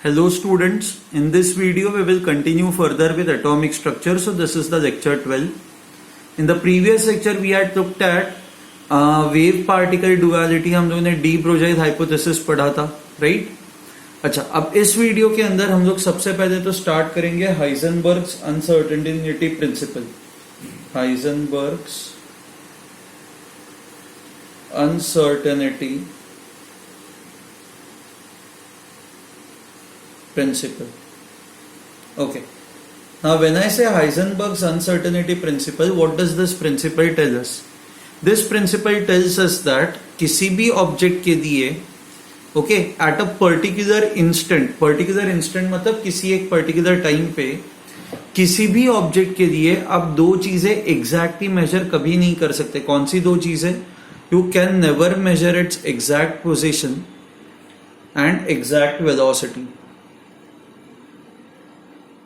Hello students, in this video we will continue further with atomic structure. So this is the lecture 12. In the previous lecture we had looked at wave particle duality. हम लोगों ने de Broglie hypothesis पढ़ा था, right? अच्छा, अब इस video के अंदर हम लोग सबसे पहले तो स्टार्ट करेंगे हाइजेनबर्ग्स अनसर्टेनिटी प्रिंसिपल. हाइजेनबर्ग्स uncertainty principle. Okay. Now when I say Heisenberg's uncertainty principle, what does this principle tell us? This principle tells us that किसी भी ऑब्जेक्ट के लिए at a particular instant मतलब किसी एक particular टाइम पे किसी भी ऑब्जेक्ट के लिए आप दो चीजें एग्जैक्टली मेजर कभी नहीं कर सकते. कौन सी दो चीजें? You can never measure its exact position and exact velocity.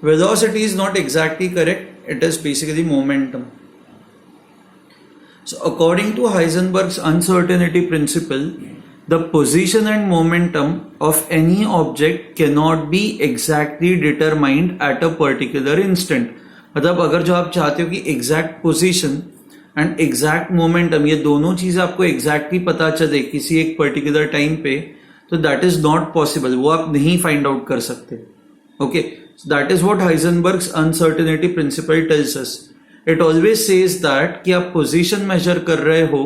Velocity is not exactly correct, it is basically momentum. So according to Heisenberg's uncertainty principle, the position and momentum of any object cannot be exactly determined at a particular instant. मतलब अगर जो आप चाहते हो कि exact position and exact momentum ये दोनों चीजें आपको एग्जैक्टली पता चले किसी एक पर्टिकुलर टाइम पे, तो दैट इज नॉट पॉसिबल. वो आप नहीं फाइंड आउट कर सकते. Okay, that is what Heisenberg's uncertainty principle tells us. It always says that कि आप पोजीशन मेजर कर रहे हो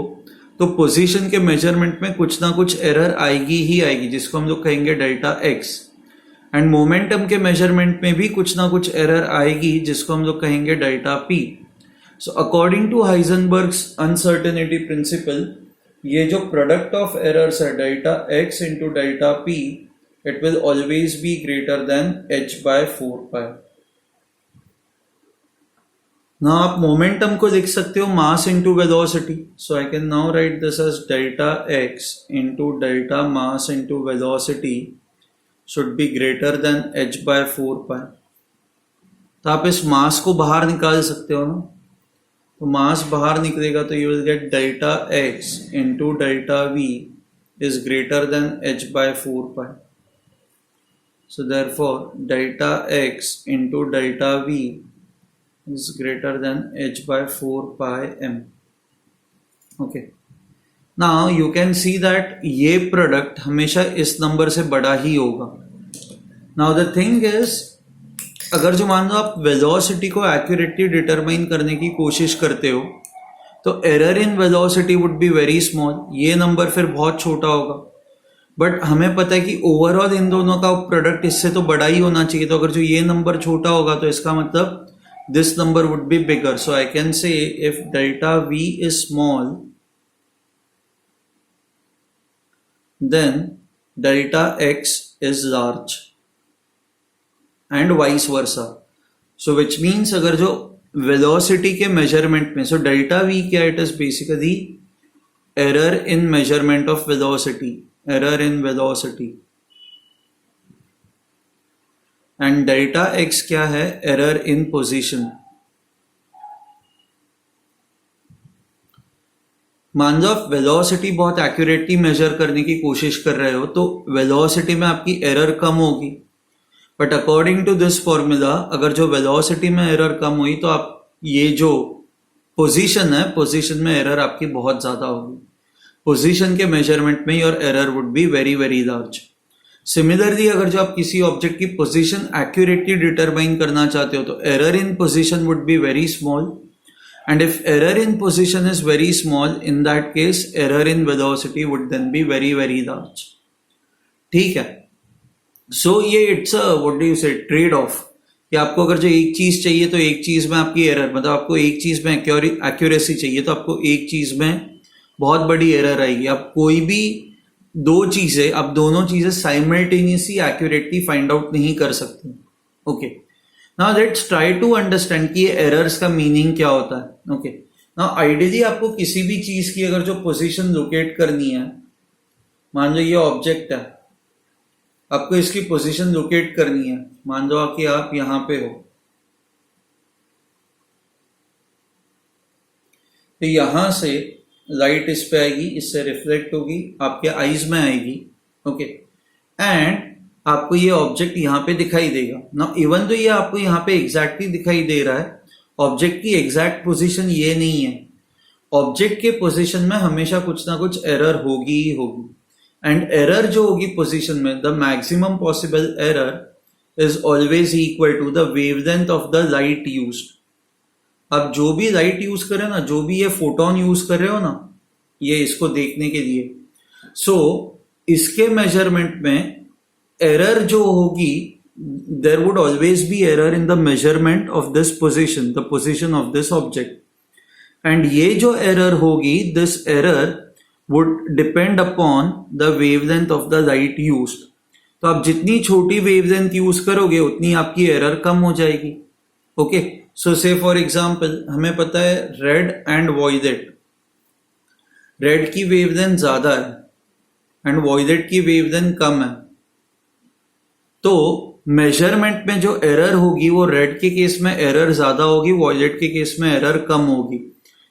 तो पोजीशन के मेजरमेंट में कुछ ना कुछ एरर आएगी ही आएगी, जिसको हम लोग कहेंगे डेल्टा एक्स. एंड मोमेंटम के मेजरमेंट में भी कुछ ना कुछ एरर आएगी, जिसको हम लोग कहेंगे delta P. So according to Heisenberg's uncertainty principle, ये जो product of errors है delta x into delta p, it will always be greater than h by 4 pi. Now आप momentum को लिख सकते हो mass into velocity. So I can now write this as delta x into delta mass into velocity should be greater than h by 4 pi. तो आप इस mass को बाहर निकाल सकते हो ना. तो मास बाहर निकलेगा तो you will get delta x into delta v is greater than h by 4 pi. So therefore delta x into delta v is greater than h by 4 pi m. Okay, now you can see that ये product हमेशा इस number से बड़ा ही होगा. Now the thing is, अगर जो मान लो आप वेलोसिटी को एक्यूरेटली डिटरमाइन करने की कोशिश करते हो तो error in velocity would be very small. ये नंबर फिर बहुत छोटा होगा. बट हमें पता है कि ओवरऑल इन दोनों का प्रोडक्ट इससे तो बड़ा ही होना चाहिए. तो अगर जो ये नंबर छोटा होगा तो इसका मतलब this number would be bigger. So I can say if delta v is small then delta x is large and vice versa. So which means अगर जो वेलोसिटी के मेजरमेंट में, सो डेल्टा वी क्या, it is basically error in measurement of velocity, error in velocity. And delta x क्या है, error in position. मान लो आप velocity बहुत एक्यूरेटली मेजर करने की कोशिश कर रहे हो तो वेलोसिटी में आपकी एरर कम होगी. But according to this formula, अगर जो वेलोसिटी में एरर कम हुई तो आप ये जो पोजीशन है, पोजीशन में एरर आपकी बहुत ज्यादा होगी. पोजीशन के मेजरमेंट में your error would be very very large. Similarly अगर जो आप किसी ऑब्जेक्ट की पोजीशन एक्यूरेटली डिटरमाइन करना चाहते हो तो error in position would be very small. And if error in position is very small, in that case error in velocity would then be very very large. ठीक है. So ये it's a what do you say trade off, कि आपको अगर जो एक चीज चाहिए तो एक चीज में आपकी एरर, मतलब आपको एक चीज में एक्यूरेसी चाहिए तो आपको एक चीज में बहुत बड़ी एरर आएगी. आप कोई भी दो चीजें, आप दोनों चीजें साइमल्टेनियसली एक्यूरेटली फाइंड आउट नहीं कर सकते. Okay, now let's try to understand कि ये एरर्स का मीनिंग क्या होता है. ओके, नाउ आइडियली आपको किसी भी चीज की अगर जो पोजीशन लोकेट करनी है, मान लो ये ऑब्जेक्ट है, आपको इसकी पोजीशन लोकेट करनी है. मान लो कि आप यहां पे हो, तो यहां से लाइट इस पे आएगी, इससे रिफ्लेक्ट होगी, आपके आईज में आएगी. ओके, एंड आपको ये ऑब्जेक्ट यहाँ पे दिखाई देगा ना, इवन तो ये आपको यहाँ पे एग्जैक्टली दिखाई दे रहा है, ऑब्जेक्ट की एग्जैक्ट पोजीशन ये नहीं है, ऑब्जेक्ट के पोजीशन में हमेशा कुछ ना कुछ एरर होगी ही होगी, एंड एरर जो होगी पोजीशन में, the maximum possible error is always equal to the wavelength of the light used. अब जो भी लाइट यूज कर रहे हो ना, जो भी ये फोटोन यूज कर रहे हो ना, ये इसको देखने के लिए, सो इसके मेजरमेंट में एरर जो होगी, there would always be error in the measurement of this position, the position of this object, and ये जो एरर होगी, this error would depend upon the wavelength of the light used. तो आप जितनी छोटी वेवलेंथ यूज करोगे उतनी आपकी एरर कम हो जाएगी। ओके, सो से फॉर एग्जांपल हमें पता है रेड एंड वॉयलेट, रेड की वेवलेंथ ज्यादा है एंड वॉयलेट की वेवलेंथ कम है, तो मेजरमेंट में जो एरर होगी वो रेड के केस में एरर ज्यादा होगी, वॉयलेट के केस में एरर कम होगी,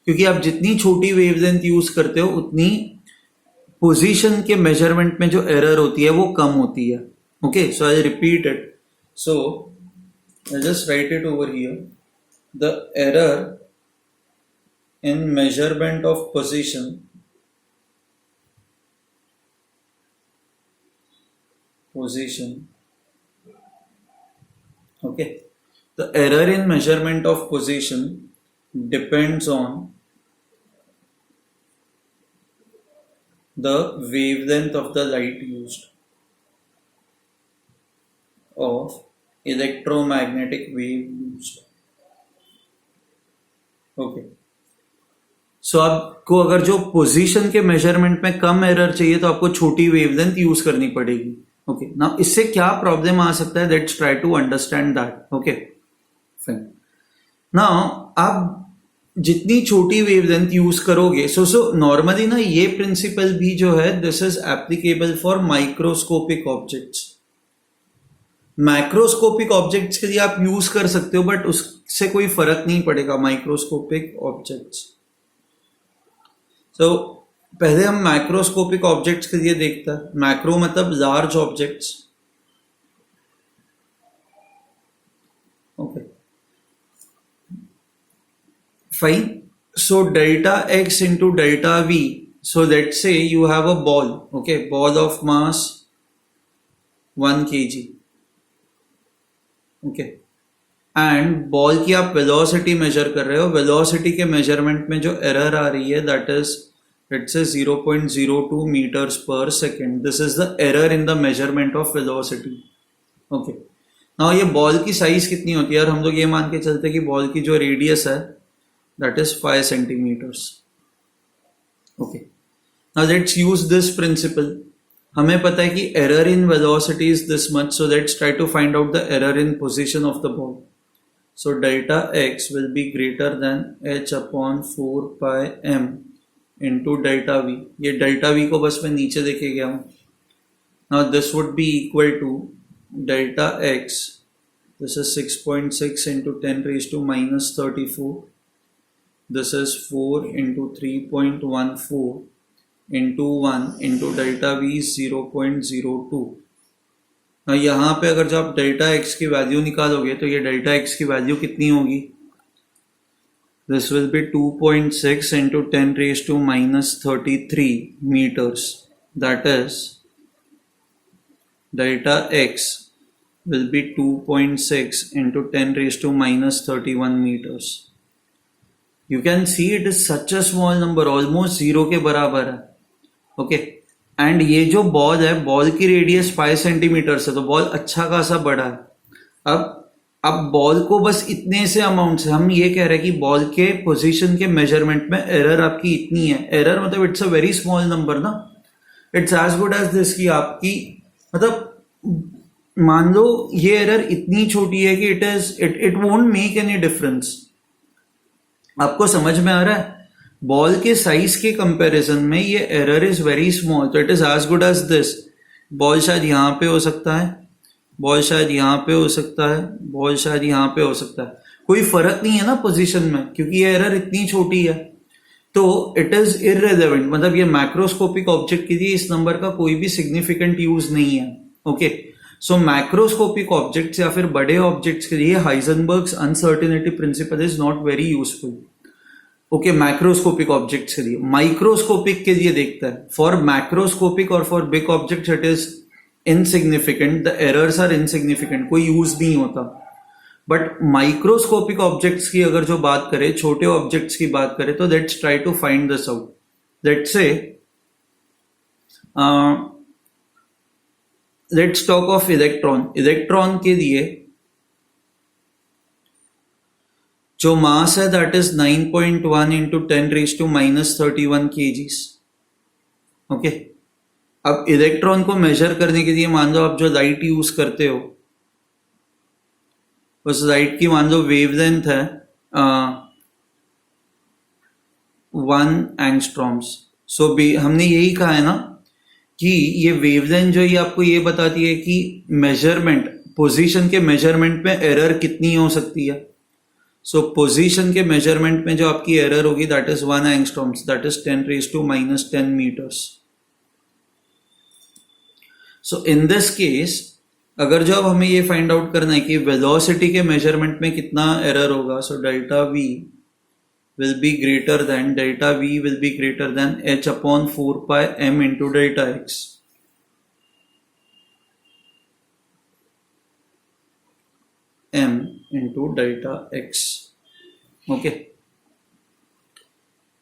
क्योंकि आप जितनी छोटी वेवलेंथ यूज करते हो उतनी पोजीशन के मेजरमेंट में जो एरर होती है वो कम होती है। Okay, so I repeat it, so I just right it over here, the error in measurement of position okay, the error in measurement of position depends on the wavelength of the light used, of electromagnetic wave used। okay, सो आपको अगर जो position के measurement में कम error चाहिए तो आपको छोटी wavelength use करनी पड़ेगी। ओके, नाउ इससे क्या प्रॉब्लम आ सकता है, let's try to understand that. Okay fine, now आप जितनी छोटी वेवलेंथ यूज करोगे, सो नॉर्मली ना ये प्रिंसिपल भी जो है, this is applicable for microscopic objects. Macroscopic objects के लिए आप यूज कर सकते हो, बट उससे कोई फर्क नहीं पड़ेगा माइक्रोस्कोपिक ऑब्जेक्ट्स। पहले हम मैक्रोस्कोपिक ऑब्जेक्ट्स के लिए देखते हैं। मैक्रो मतलब large objects. Okay fine, so delta x into delta we, so let's say you have a ball, okay, ball of mass 1 kg, okay, and ball की आप वेलोसिटी मेजर कर रहे हो, वेलोसिटी के मेजरमेंट में जो एरर आ रही है that is let's say 0.02 meters per second, this is the error in the measurement of velocity. Okay, now ये बॉल की साइज कितनी होती है, और हम लोग ये मान के चलते हैं कि बॉल की जो रेडियस है that is 5 centimeters। Okay, now let's use this principle. हमें पता है कि error in velocity is this much, so let's try to find out the error in position of the ball. So delta x will be greater than h upon 4 pi m into delta v। ये delta v को बस मैं नीचे देखे गया हूँ। Now this would be equal to delta x, this is 6.6 into 10 raised to minus 34, this is 4 into 3.14 into 1 into delta v is 0.02। यहाँ पे अगर जो आप डेल्टा एक्स की वैल्यू निकालोगे तो ये डेल्टा एक्स की वैल्यू कितनी होगी, this will B 2.6 into 10 raised to minus 33 meters, that is delta x will be 2.6 into 10 raised to minus 31 meters। You can see it is such a small number, almost 0 के बराबर है। Okay, and ये जो ball है, ball की radius 5 centimetre है, तो ball अच्छा खासा बड़ा है। अब बॉल को बस इतने से अमाउंट से हम ये कह रहे हैं कि बॉल के पोजीशन के मेजरमेंट में एरर आपकी इतनी है। एरर मतलब it's a very small number ना, it's as good as this की आपकी, मतलब मान लो ये एरर इतनी छोटी है कि it won't make any difference. आपको समझ में आ रहा है, बॉल के साइज के कंपैरिजन में ये एरर इज वेरी स्मॉल, तो it is as good as this. Ball शायद यहाँ पे हो सकता है, बॉल शायद यहाँ पे हो सकता है, बॉल शायद यहाँ पे हो सकता है, कोई फर्क नहीं है ना पोजीशन में, क्योंकि ये एरर इतनी छोटी है, तो इट इज इररिलेवेंट। मतलब ये मैक्रोस्कोपिक ऑब्जेक्ट के लिए इस नंबर का कोई भी सिग्निफिकेंट यूज नहीं है। ओके, सो मैक्रोस्कोपिक ऑब्जेक्ट्स या फिर बड़े ऑब्जेक्ट्स के लिए Heisenberg's uncertainty principle is not very useful. Okay, macroscopic objects के लिए. माइक्रोस्कोपिक के लिए देखता है. फॉर मैक्रोस्कोपिक और for big object it is insignificant, the errors are insignificant, कोई यूज नहीं होता. बट माइक्रोस्कोपिक ऑब्जेक्ट्स की अगर जो बात करें, छोटे ऑब्जेक्ट्स की बात करें, तो let's try to find this out. Let's say let's talk of electron. Electron के लिए जो मास है दैट इज 9.1 इंटू 10⁻⁻31 kgs. ओके, अब इलेक्ट्रॉन को मेजर करने के लिए मान लो आप जो लाइट यूज करते हो, उस लाइट की मान लो वेवलेंथ है 1 एंगस्ट्रॉम्स. सो हमने यही कहा है ना कि ये वेवलेंथ जो ये आपको ये बताती है कि मेजरमेंट, पोजीशन के मेजरमेंट में एरर कितनी हो सकती है. सो पोजीशन के मेजरमेंट में जो आपकी एरर होगी that is 1 angstroms, that is 10⁻⁻10 metres. So in this case अगर जो अब हमें ये फाइंड आउट करना है कि वेलोसिटी के मेजरमेंट में कितना एरर होगा, so delta v will be greater than h upon 4 pi m into delta x. m into delta x. Okay.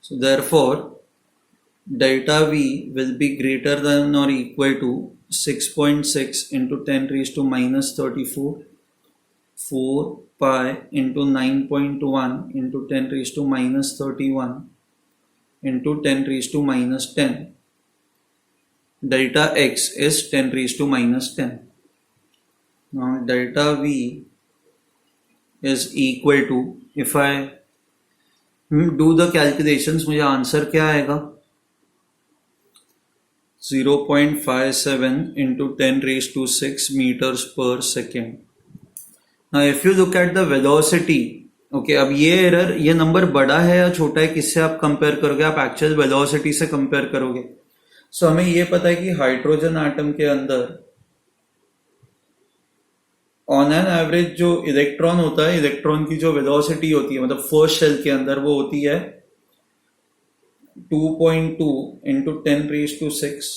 So therefore delta v will be greater than or equal to 6.6 into 10⁻34 4 pi into 9.1 into 10⁻31 into 10⁻10. Delta x is 10⁻10. Now delta v is equal to, if I do the calculations, मुझे answer क्या आएगा? 0.57 into 10⁻6 meters per second. Now if you look at the velocity, okay, अब ये error, ये number बड़ा है या छोटा है, किससे आप कंपेयर करोगे? आप एक्चुअल वेलोसिटी से कंपेयर करोगे. सो हमें ये पता है कि हाइड्रोजन एटम के अंदर ऑन एन एवरेज जो इलेक्ट्रॉन होता है, इलेक्ट्रॉन की जो वेलोसिटी होती है, मतलब फर्स्ट शेल के अंदर वो होती है 2.2 इंटू 10⁻6.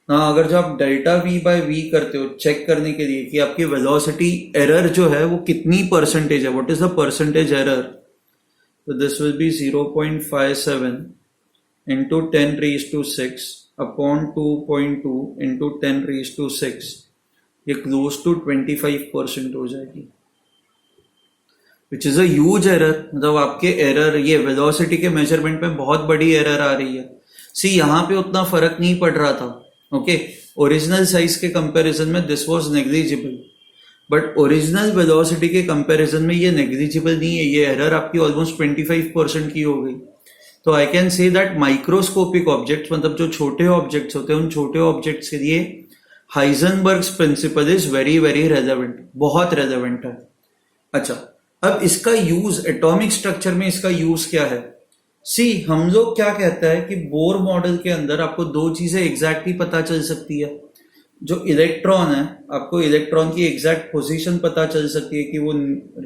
ना अगर जो आप डेल्टा v बाय v करते हो चेक करने के लिए कि आपकी वेलोसिटी एरर जो है वो कितनी परसेंटेज है, what is the percentage error, तो this will be 0.57 into 10⁻6 upon 2.2 into 10⁻6. ये क्लोज टू 25% हो जाएगी, which is a huge error. मतलब आपके एरर, ये वेलोसिटी के मेजरमेंट में बहुत बड़ी एरर आ रही है. सी यहाँ पे उतना फर्क नहीं पड़ रहा था. ओके, ओरिजिनल साइज के कंपैरिजन में this was negligible, but original velocity के कंपैरिजन में ये नेग्लिजिबल नहीं है. ये एरर आपकी ऑलमोस्ट 25% की हो गई. तो आई can say that microscopic objects, मतलब जो छोटे ऑब्जेक्ट्स होते हैं, उन छोटे ऑब्जेक्ट्स के लिए Heisenberg's principle is very very relevant, बहुत रेलेवेंट है. अच्छा, अब इसका यूज एटॉमिक स्ट्रक्चर में, इसका यूज क्या है? सी हम लोग क्या कहता है कि बोर मॉडल के अंदर आपको दो चीजें एग्जैक्टली पता चल सकती है. जो इलेक्ट्रॉन है, आपको इलेक्ट्रॉन की एग्जैक्ट पोजीशन पता चल सकती है कि वो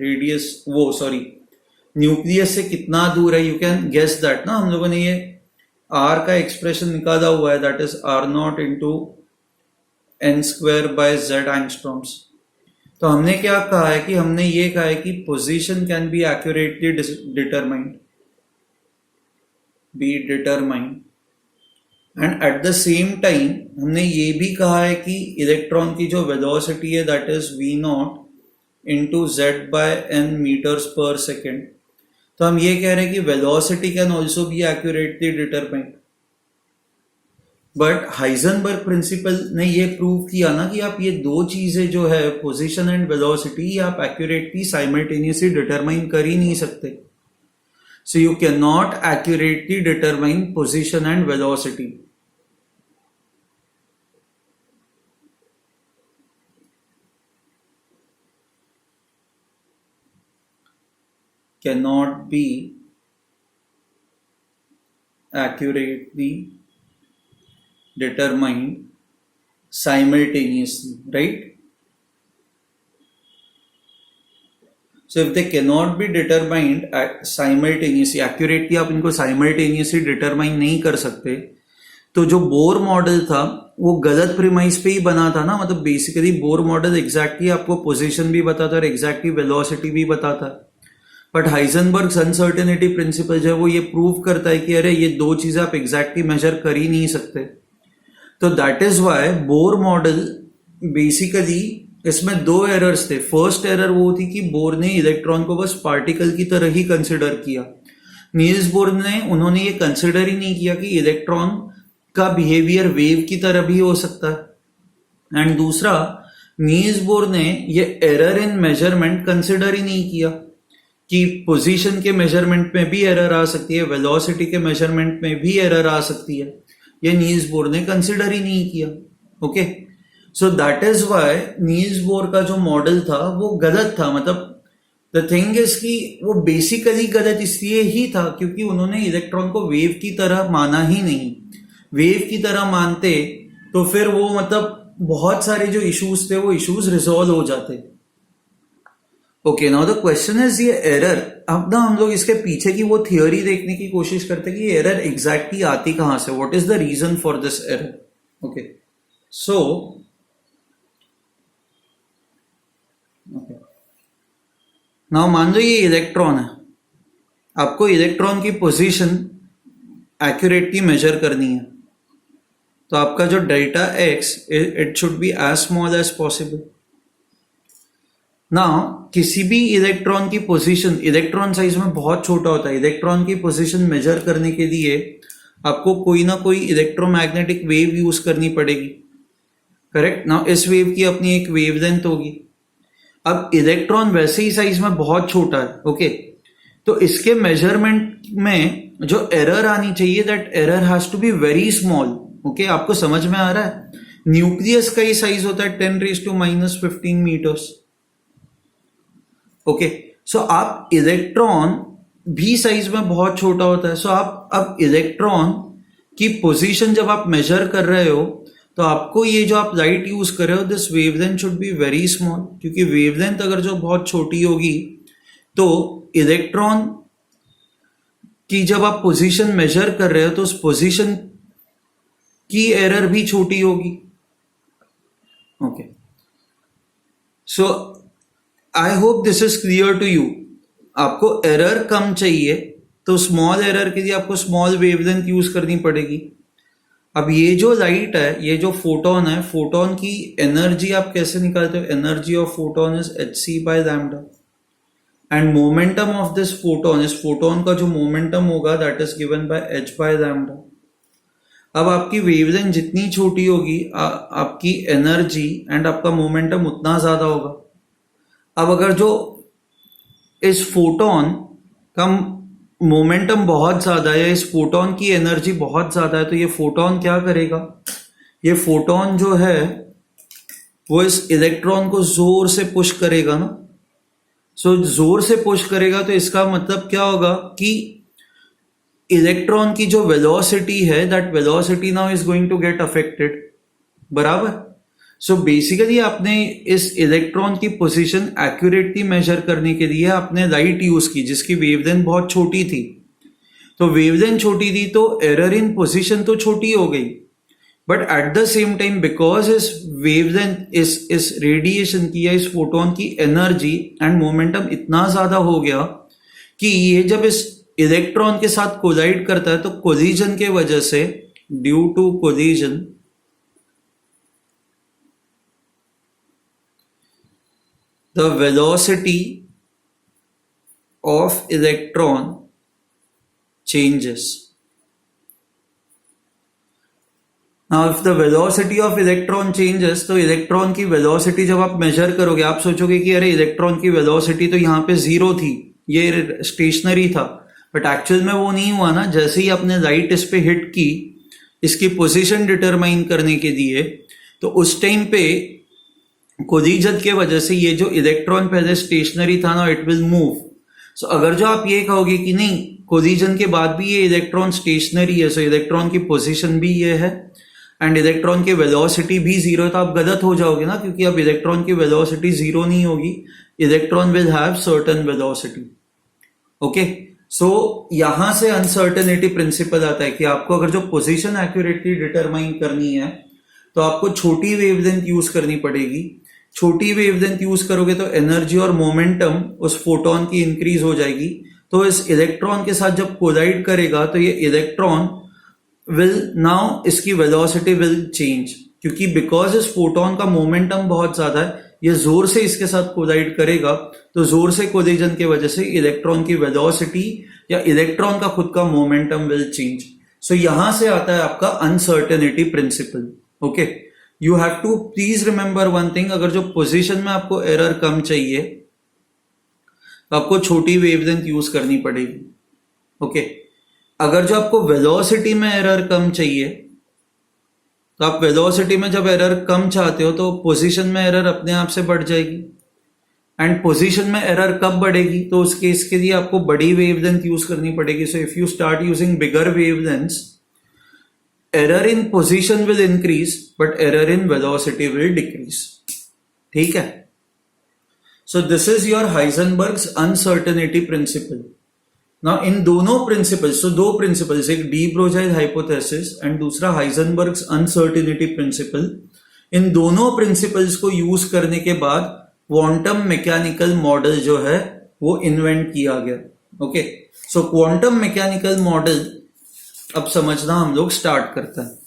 रेडियस, वो सॉरी न्यूक्लियस से कितना दूर है. यू कैन गेस दैट ना. हम लोगों ने ये आर का एक्सप्रेशन निकाला हुआ है, that is r0 into n² by z angstroms. तो हमने क्या कहा है कि हमने ये कहा है कि position can be accurately determined, and at the same time हमने ये भी कहा है कि इलेक्ट्रॉन की जो वेलोसिटी है that is v0 into z by n metres पर सेकेंड. तो हम ये कह रहे हैं कि velocity can also be accurately determined. But Heisenberg principle ने ये प्रूव किया ना कि आप ये दो चीजें जो है, पोजीशन एंड वेलोसिटी, आप एक्यूरेटली साइमल्टेनियसली डिटरमाइन कर ही नहीं सकते. So you can not accurately determine position and velocity. cannot be accurately determined simultaneously, right? So if they cannot be determined simultaneously, accurately आप इनको simultaneously determine नहीं कर सकते, तो जो बोर मॉडल था वो गलत प्रीमाइस पे ही बना था ना. मतलब बेसिकली बोर मॉडल एग्जैक्टली आपको पोजीशन भी बताता है और एग्जैक्टली वेलोसिटी भी बताता है. बट हाइजेनबर्ग्स अनसर्टेनिटी प्रिंसिपल जो है वो ये प्रूव करता है कि अरे ये दो चीजें आप एग्जैक्टली मेजर कर ही नहीं सकते. तो that is why Bohr model basically इसमें दो एरर्स थे. फर्स्ट एरर वो थी कि बोर ने इलेक्ट्रॉन को बस पार्टिकल की तरह ही कंसिडर किया. नील्स बोर ने उन्होंने ये कंसिडर ही नहीं किया कि इलेक्ट्रॉन का बिहेवियर वेव की तरह भी हो सकता है. एंड दूसरा, नील्स बोर ने ये एरर इन मेजरमेंट कंसिडर ही नहीं किया कि पोजीशन के मेजरमेंट में भी एरर आ सकती है, वेलोसिटी के मेजरमेंट में भी एरर आ सकती है. ये नील्स बोर ने कंसिडर ही नहीं किया. Okay, so that is why Niels Bohr का जो मॉडल था वो गलत था. मतलब द थिंग इज कि वो बेसिकली गलत इसलिए ही था क्योंकि उन्होंने इलेक्ट्रॉन को वेव की तरह माना ही नहीं. वेव की तरह मानते तो फिर वो मतलब बहुत सारे जो इश्यूज थे वो इश्यूज रिजॉल्व हो जाते. Okay, now the question is ये एरर. अब ना हम लोग इसके पीछे की वो थियोरी देखने की कोशिश करते हैं कि ये एरर एग्जैक्टली आती कहां से. What is the reason for this error. Okay, so now मान लो ये इलेक्ट्रॉन है. आपको इलेक्ट्रॉन की पोजीशन एक्यूरेटली मेजर करनी है. तो आपका जो delta x it should be as small as possible. Now किसी भी इलेक्ट्रॉन की पोजीशन, इलेक्ट्रॉन साइज में बहुत छोटा होता है. इलेक्ट्रॉन की पोजीशन मेजर करने के लिए आपको कोई ना कोई इलेक्ट्रोमैग्नेटिक वेव यूज करनी पड़ेगी. करेक्ट. नाउ इस वेव की अपनी एक वेवलेंथ होगी. अब इलेक्ट्रॉन वैसे ही साइज में बहुत छोटा है. ओके, तो इसके मेजरमेंट में जो एरर आनी चाहिए that error has to be very small. Okay, आपको समझ में आ रहा है. न्यूक्लियस का ही साइज होता है 10⁻⁻15 मीटर्स. ओके, सो आप इलेक्ट्रॉन भी साइज में बहुत छोटा होता है. सो आप अब इलेक्ट्रॉन की पोजीशन जब आप मेजर कर रहे हो तो आपको ये जो आप लाइट यूज कर रहे हो this wavelength should be very small. क्योंकि वेवलेंथ अगर जो बहुत छोटी होगी तो इलेक्ट्रॉन की जब आप पोजीशन मेजर कर रहे हो तो उस पोजीशन की एरर भी छोटी होगी. Okay, so I hope this is clear to you. आपको एरर कम चाहिए तो स्मॉल एरर के लिए आपको स्मॉल वेवलेंथ यूज करनी पड़ेगी. अब ये जो लाइट है, ये जो फोटोन है, फोटोन की एनर्जी आप कैसे निकालते हो. Energy of photon is hc/λ and momentum of this photon, इस फोटोन का जो मोमेंटम होगा that is given by h/λ. अब आपकी वेवलेंथ जितनी छोटी होगी आपकी एनर्जी एंड आपका मोमेंटम उतना ज्यादा होगा. अब अगर जो इस फोटोन का मोमेंटम बहुत ज्यादा है, इस फोटोन की एनर्जी बहुत ज्यादा है, तो ये फोटोन क्या करेगा. ये फोटोन जो है वो इस इलेक्ट्रॉन को जोर से पुश करेगा ना. सो जोर से पुश करेगा तो इसका मतलब क्या होगा कि इलेक्ट्रॉन की जो वेलोसिटी है that velocity now is going to get affected. बराबर. सो बेसिकली आपने इस इलेक्ट्रॉन की पोजीशन एक्यूरेटली मेजर करने के लिए आपने लाइट यूज की जिसकी वेवलेंथ बहुत छोटी थी. तो वेवलेंथ छोटी थी तो एरर इन पोजीशन तो छोटी हो गई. But at the same time because इस वेवलेंथ इस रेडिएशन की या इस फोटोन की एनर्जी एंड मोमेंटम इतना ज्यादा हो गया कि ये जब इस इलेक्ट्रॉन के साथ कोलाइड करता है तो कोलिजन के वजह से, due to collision, the velocity of electron changes. Now if the velocity of electron changes, तो इलेक्ट्रॉन की वेलोसिटी जब आप मेजर करोगे आप सोचोगे कि अरे इलेक्ट्रॉन की वेलोसिटी तो यहाँ पे 0 थी, ये स्टेशनरी था. बट एक्चुअल में वो नहीं हुआ ना. जैसे ही आपने लाइट इस पे हिट की इसकी पोजीशन डिटरमाइन करने के लिए, तो उस टाइम पे कोलिजन के वजह से ये जो इलेक्ट्रॉन पहले स्टेशनरी था ना इट विल मूव. सो अगर जो आप ये कहोगे कि नहीं कोलिजन के बाद भी ये इलेक्ट्रॉन स्टेशनरी है, सो इलेक्ट्रॉन की पोजीशन भी ये है एंड इलेक्ट्रॉन की वेलोसिटी भी जीरो है, तो आप गलत हो जाओगे ना, क्योंकि अब इलेक्ट्रॉन की वेलोसिटी जीरो नहीं होगी, electron will have certain velocity. Okay, so यहां से अनसर्टेनिटी प्रिंसिपल आता है कि आपको अगर जो पोजीशन एक्यूरेटली डिटरमाइन करनी है तो आपको छोटी वेवलेंथ यूज करनी पड़ेगी। छोटी वेवलेंथ यूज करोगे तो एनर्जी और मोमेंटम उस फोटोन की इंक्रीज हो जाएगी, तो इस इलेक्ट्रॉन के साथ जब कोलाइड करेगा तो ये इलेक्ट्रॉन विल नाउ इसकी वेलोसिटी विल चेंज, क्योंकि बिकॉज इस फोटोन का मोमेंटम बहुत ज्यादा है, ये जोर से इसके साथ कोलाइड करेगा, तो जोर से कोलिजन की वजह से इलेक्ट्रॉन की वेलोसिटी या इलेक्ट्रॉन का खुद का मोमेंटम विल चेंज। सो यहां से आता है आपका uncertainty principle. Okay, you have to please remember one thing, अगर जो पोजीशन में आपको एरर कम चाहिए तो आपको छोटी वेवलेंथ यूज करनी पड़ेगी। ओके, अगर जो आपको वेलोसिटी में एरर कम चाहिए तो आप वेलोसिटी में जब एरर कम चाहते हो तो पोजीशन में एरर अपने आप से बढ़ जाएगी। एंड पोजीशन में एरर कब बढ़ेगी, तो उस केस के लिए आपको बड़ी वेवलेंथ यूज करनी पड़ेगी। So if you start using bigger wavelengths, error in position will increase but error in velocity will decrease. ठीक है, so this is your Heisenberg's uncertainty principle. Now in दोनों प्रिंसिपल्स, सो दो प्रिंसिपल्स, एक D ब्रोजाइल hypothesis and दूसरा हाइजेनबर्ग्स uncertainty principal, इन दोनों principles को use करने के बाद क्वांटम मैकेनिकल मॉडल जो है वो इन्वेंट किया गया। ओके, सो क्वांटम मैकेनिकल मॉडल अब समझना हम लोग स्टार्ट करते हैं।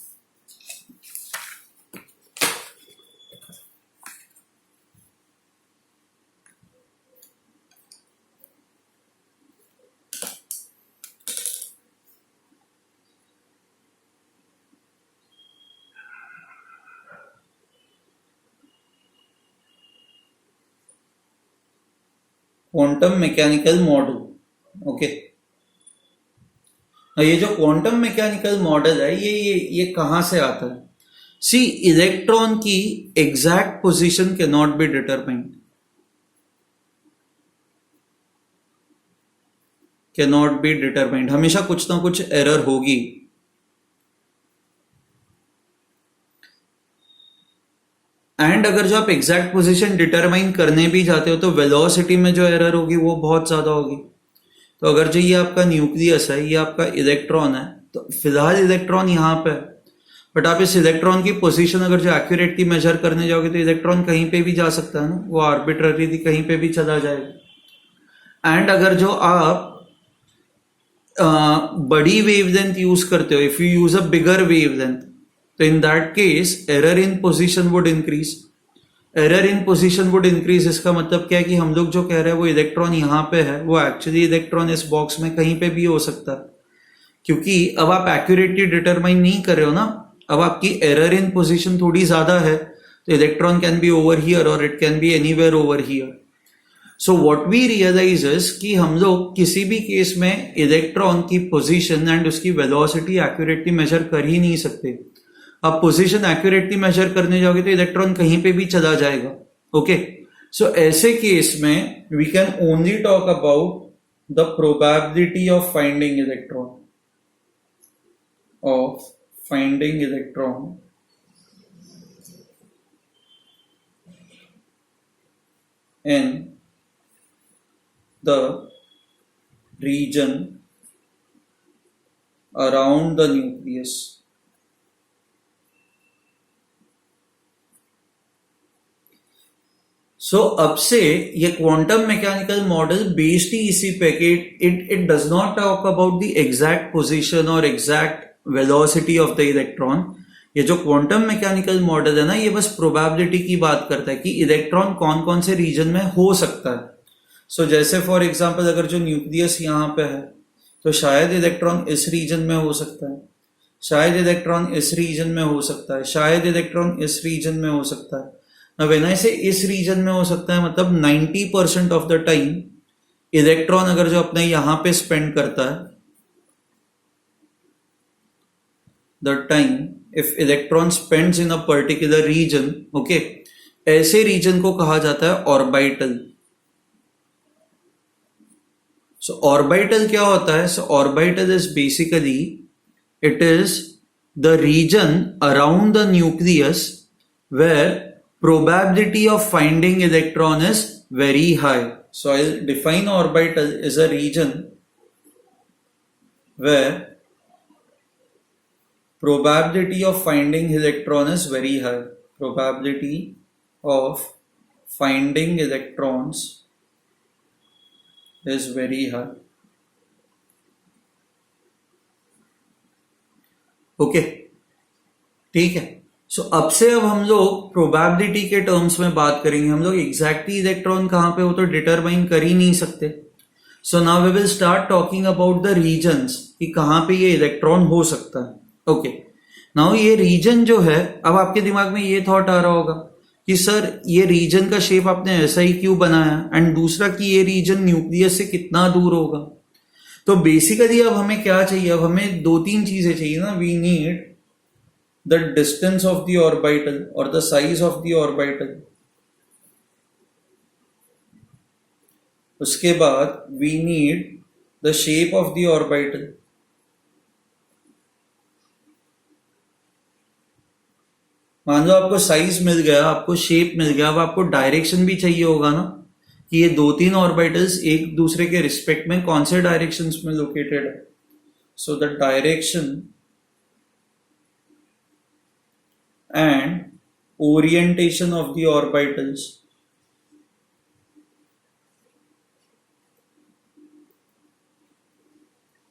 Quantum mechanical model. ओके, ये जो क्वांटम मैकेनिकल मॉडल है ये कहां से आता है? सी, इलेक्ट्रॉन की exact position can not be determined, can not be determined, हमेशा कुछ ना कुछ एरर होगी। एंड अगर जो आप एग्जैक्ट पोजीशन डिटरमाइन करने भी जाते हो तो वेलोसिटी में जो एरर होगी वो बहुत ज्यादा होगी। तो अगर जो ये आपका न्यूक्लियस है, ये आपका इलेक्ट्रॉन है, तो फिलहाल इलेक्ट्रॉन यहाँ पे है, बट आप इस इलेक्ट्रॉन की पोजीशन अगर जो एक्यूरेटली मेजर करने जाओगे तो इलेक्ट्रॉन कहीं पे भी जा सकता है ना, वो आर्बिट्ररी कहीं पे भी चला जाएगा। एंड अगर जो आप बड़ी वेवलेंथ यूज करते हो, if you use a bigger wavelength, तो in that case error in position would increase. Error in position would increase, इसका मतलब क्या है कि हम लोग जो कह रहे हैं वो इलेक्ट्रॉन यहाँ पे है, वो एक्चुअली इलेक्ट्रॉन इस बॉक्स में कहीं पे भी हो सकता है, क्योंकि अब आप एक्यूरेटली डिटरमाइन नहीं कर रहे हो ना, अब आपकी एरर इन पोजीशन थोड़ी ज्यादा है, तो electron can be over here और it can be anywhere over here. So what we realize is कि हम लोग किसी भी केस में इलेक्ट्रॉन की पोजीशन एंड उसकी वेलोसिटी एक्यूरेटली मेजर कर ही नहीं सकते। आप पोजीशन एक्यूरेटली मेजर करने जाओगे तो इलेक्ट्रॉन कहीं पे भी चला जाएगा। ओके, सो ऐसे केस में we can only talk about the probability of finding electron in the region around the nucleus. So अब से ये क्वांटम मैकेनिकल मॉडल बेस्ड ही इसी पे कि it does not talk about the exact position और exact velocity of the electron. ये जो क्वांटम मैकेनिकल मॉडल है ना, ये बस प्रोबेबिलिटी की बात करता है कि इलेक्ट्रॉन कौन कौन से रीजन में हो सकता है। सो जैसे फॉर एग्जांपल अगर जो न्यूक्लियस यहाँ पे है तो शायद इलेक्ट्रॉन इस रीजन में हो सकता है, शायद इलेक्ट्रॉन इस रीजन में हो सकता है, शायद इलेक्ट्रॉन इस रीजन में हो सकता है। व्हेन आई से इस रीजन में हो सकता है, मतलब 90% ऑफ द टाइम इलेक्ट्रॉन अगर जो अपने यहां पे स्पेंड करता है, the time if electron spends in a particular region, okay, ऐसे रीजन को कहा जाता है ऑर्बिटल। सो ऑर्बिटल क्या होता है? So orbital is basically it is the region around the nucleus where probability of finding electron is very high. So I'll define orbital as a region where probability of finding electron is very high. Probability of finding electrons is very high. Okay, ठीक है. सो अब से अब हम लोग probability के terms में बात करेंगे. हम लोग एग्जैक्टली इलेक्ट्रॉन कहां पे हो तो डिटरमाइन कर ही नहीं सकते. So now we will start talking about the regions कि कहां पे ये इलेक्ट्रॉन हो सकता है. ओके, नाउ ये रीजन जो है, अब आपके दिमाग में ये थॉट आ रहा होगा कि सर ये रीजन का शेप आपने ऐसा ही क्यों बनाया, एंड दूसरा कि ये रीजन न्यूक्लियस से कितना दूर होगा. तो बेसिकली अब हमें क्या चाहिए, अब हमें दो तीन चीजें चाहिए ना. We need the distance of the orbital और the size of the orbital. उसके बाद we need the shape of the orbital. मान लो आपको साइज मिल गया, आपको शेप मिल गया, अब आपको डायरेक्शन भी चाहिए होगा ना कि ये दो तीन ऑर्बिटल्स एक दूसरे के रिस्पेक्ट में कौन से डायरेक्शंस में लोकेटेड है. So the direction and orientation of the orbitals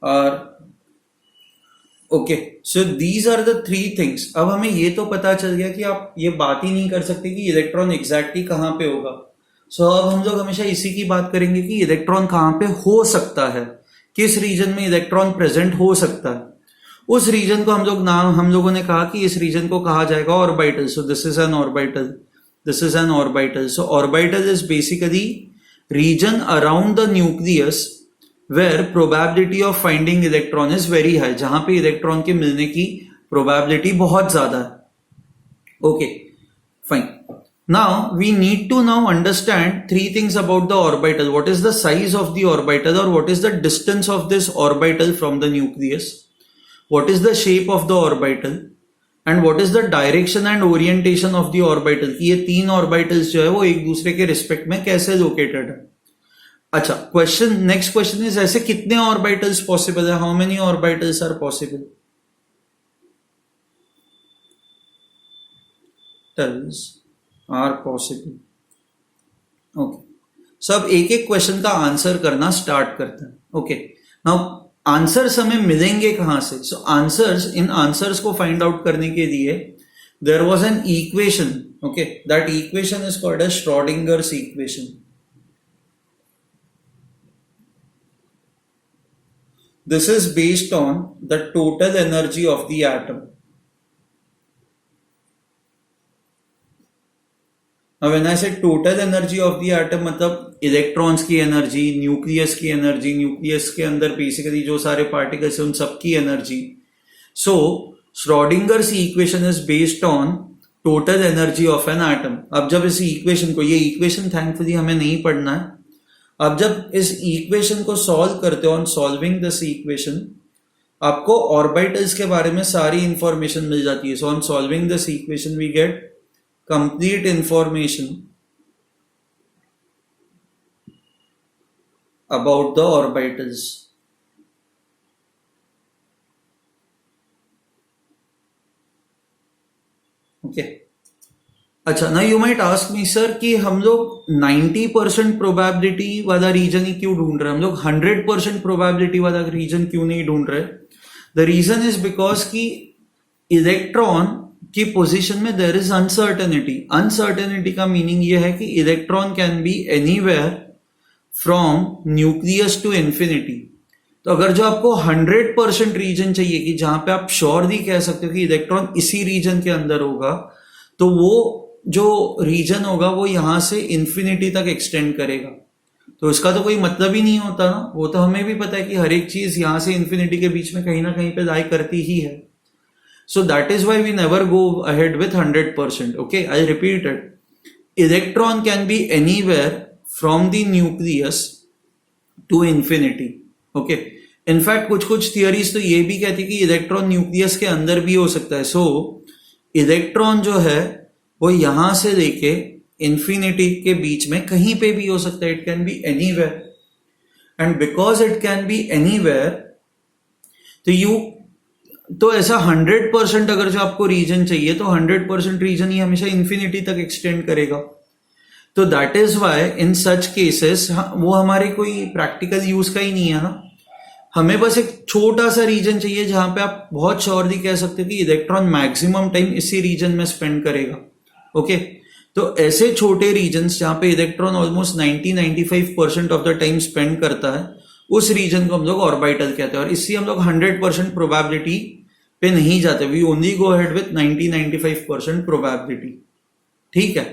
are okay. So these are the three things. अब हमें ये तो पता चल गया कि आप ये बात ही नहीं कर सकते कि इलेक्ट्रॉन एग्जैक्टली कहां पे होगा. सो अब हम लोग हमेशा इसी की बात करेंगे कि इलेक्ट्रॉन कहां पे हो सकता है, किस रीजन में इलेक्ट्रॉन प्रेजेंट हो सकता है. उस रीजन को हम लोगों ने कहा कि इस रीजन को कहा जाएगा orbital. So this is an orbital, this is an orbital. So orbital is basically region around the nucleus where probability of finding electron is very high, जहां पे इलेक्ट्रॉन के मिलने की प्रोबेबिलिटी बहुत ज्यादा है. Okay, fine. Now we need to now understand three things about the orbital. What is the size of the orbital, or what is the distance of this orbital from the nucleus? What is the shape of the orbital? And what is the direction and orientation of the orbital? कि ये तीन orbitals जो है वो एक दूसरे के respect में कैसे located है. अच्छा, नेक्स्ट क्वेश्चन इज ऐसे कितने ऑर्बिटल्स पॉसिबल है. How many orbitals are possible. Are possible. Okay, सब एक एक क्वेश्चन का आंसर करना स्टार्ट करते हैं. ओके, नाउ आंसर्स हमें मिलेंगे कहां से. सो आंसर्स, इन आंसर्स को फाइंड आउट करने के लिए there was an equation. Okay, that equation is called as Schrodinger's equation. This is based on the total energy of the atom. Now when I say total energy of the atom, मतलब electrons की energy, nucleus की energy, nucleus के अंदर basically जो सारे particles हैं उन सबकी energy. So Schrödinger's equation is based on total energy of an atom. अब जब इस इक्वेशन को, ये इक्वेशन थैंकफुली हमें नहीं पढ़ना है. अब जब इस इक्वेशन को सॉल्व करते हो, ऑन सॉल्विंग दिस इक्वेशन आपको ऑर्बिटल्स के बारे में सारी इंफॉर्मेशन मिल जाती है. So on solving this equation we get complete information about the orbitals. Okay, अच्छा, ना you might ask me sir कि हम लोग 90% प्रोबेबिलिटी वाला रीजन ही क्यों ढूंढ रहे हैं, हम लोग 100% प्रोबेबिलिटी वाला रीजन क्यों नहीं ढूंढ रहे. द रीजन इज बिकॉज कि इलेक्ट्रॉन की पोजीशन में देयर इज अनसर्टेनिटी. अनसर्टेनिटी का मीनिंग ये है कि electron can be anywhere from nucleus to infinity. तो अगर जो आपको 100% रीजन चाहिए कि जहां पे आप श्योरली कह सकते हो कि इलेक्ट्रॉन इसी रीजन के अंदर होगा, तो वो जो रीजन होगा वो यहां से इंफिनिटी तक एक्सटेंड करेगा. तो इसका तो कोई मतलब ही नहीं होता ना. वो तो हमें भी पता है कि हर एक चीज यहां से इंफिनिटी के बीच में कहीं ना कहीं पे लाई करती ही है. So that is why we never go ahead with 100%. Okay, I repeat it. Electron can be anywhere from the nucleus to infinity. Okay, in fact कुछ कुछ थियरीज तो ये भी कहती है कि इलेक्ट्रॉन न्यूक्लियस के अंदर भी हो सकता है. सो इलेक्ट्रॉन जो है वो यहां से लेके इंफिनिटी के बीच में कहीं पे भी हो सकता है. It can be anywhere, and because it can be anywhere, तो ऐसा 100% अगर जो आपको रीजन चाहिए तो 100% रीजन ही हमेशा इंफिनिटी तक एक्सटेंड करेगा. तो that is why in such cases वो हमारे कोई प्रैक्टिकल यूज का ही नहीं है ना. हमें बस एक छोटा सा रीजन चाहिए जहां पे आप बहुत श्योरली कह सकते हो कि इलेक्ट्रॉन मैक्सिमम टाइम इसी रीजन में स्पेंड करेगा. ओके, तो ऐसे छोटे रीजन्स जहां पे electron almost 90-95% of the time spend करता है, उस रीजन को हम लोग ऑर्बिटल कहते हैं. और इससे हम लोग 100% प्रोबेबिलिटी पे नहीं जाते. We only go ahead with 90-95% probability. ठीक है.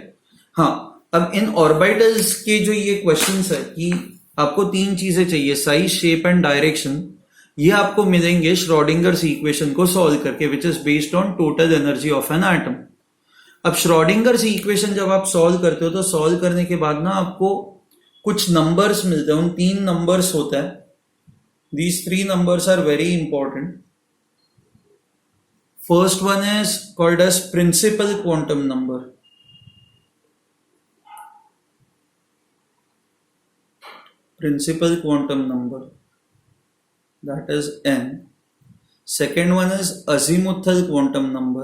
हाँ, अब इन ऑर्बिटल्स के जो ये क्वेश्चंस है कि आपको 3 चीजें चाहिए, साइज, शेप एंड डायरेक्शन, ये आपको मिलेंगे श्रोडिंगर्स इक्वेशन को सॉल्व करके, which is based on total energy of an atom. अब श्रोडिंगर्स इक्वेशन जब आप सॉल्व करते हो तो सॉल्व करने के बाद ना आपको कुछ नंबर्स मिलते हैं. उन 3 नंबर्स होता है. These 3 numbers are very important. First one is called as principal quantum number. Principal quantum number, that is n. Second one is azimuthal quantum number,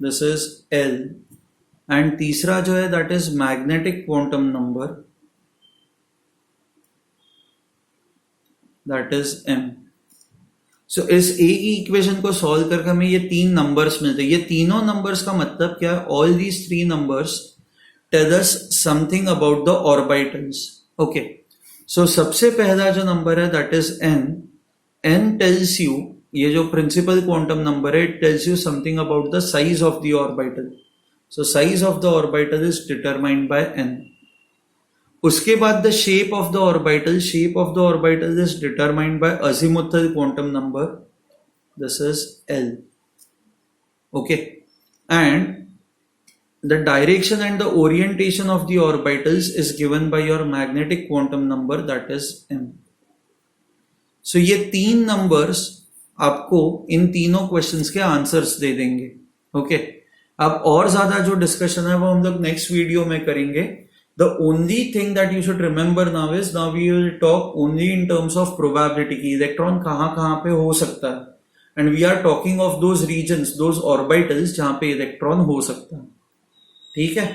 this is L. And तीसरा जो है that is magnetic quantum number, that is m. So इस A की equation को solve करके हमें ये 3 numbers मिलते हैं. ये तीनों नंबर्स का मतलब क्या है? All these 3 numbers tell us something about the orbitals. Okay, so सबसे पहला जो नंबर है that is n. n tells you, ये जो principal quantum number है, it tells you something about the size of the orbital. So size of the orbital is determined by n. उसके बाद the shape of the orbital is determined by azimuthal quantum number. This is L. Okay, and the direction and the orientation of the orbitals is given by your magnetic quantum number, that is m. So ये 3 numbers आपको इन तीनों questions के answers दे देंगे. Okay, अब और ज्यादा जो discussion है वो हम लोग नेक्स्ट वीडियो में करेंगे. The only thing that you should remember now is, now we will talk only in terms of probability की इलेक्ट्रॉन कहां पे हो सकता है. And we are talking of those regions, those orbitals जहां पे इलेक्ट्रॉन हो सकता है. ठीक है.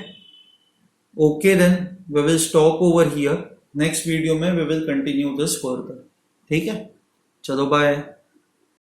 Okay, then we will stop over here. Next video में we will continue this further. ठीक है, चलो बाय.